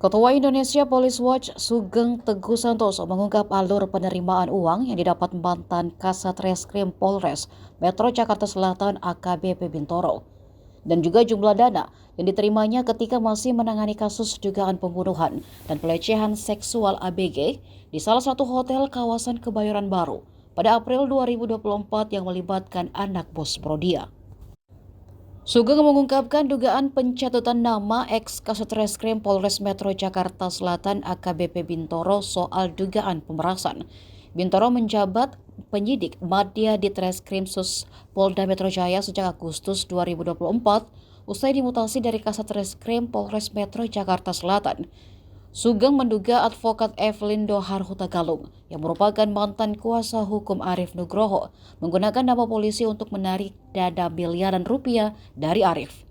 Ketua Indonesia Police Watch Sugeng Teguh Santoso mengungkap alur penerimaan uang yang didapat mantan Kasat Reskrim Polres Metro Jakarta Selatan AKBP Bintoro dan juga jumlah dana yang diterimanya ketika masih menangani kasus dugaan pembunuhan dan pelecehan seksual ABG di salah satu hotel kawasan Kebayoran Baru pada April 2024 yang melibatkan anak bos Prodia. Sugeng mengungkapkan dugaan pencatutan nama ex-Kasat Reskrim Polres Metro Jakarta Selatan AKBP Bintoro soal dugaan pemerasan. Bintoro menjabat penyidik Madya di Treskrimsus Polda Metro Jaya sejak Agustus 2024 usai dimutasi dari Kasat Reskrim Polres Metro Jakarta Selatan. Sugeng menduga advokat Evelyn Dohar Hutagalung yang merupakan mantan kuasa hukum Arief Nugroho menggunakan nama polisi untuk menarik dana miliaran rupiah dari Arief.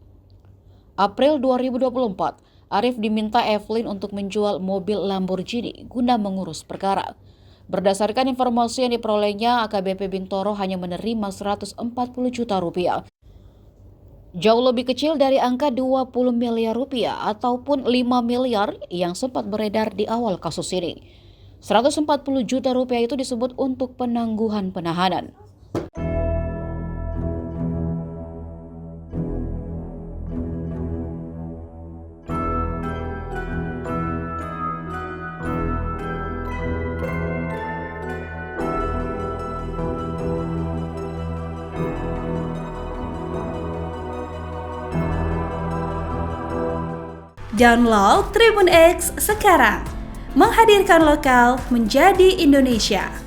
April 2024, Arief diminta Evelyn untuk menjual mobil Lamborghini guna mengurus perkara. Berdasarkan informasi yang diperolehnya, AKBP Bintoro hanya menerima 140 juta rupiah. Jauh lebih kecil dari angka 20 miliar rupiah ataupun 5 miliar yang sempat beredar di awal kasus ini. 140 juta rupiah itu disebut untuk penangguhan penahanan. Download Tribun X sekarang, menghadirkan lokal menjadi Indonesia.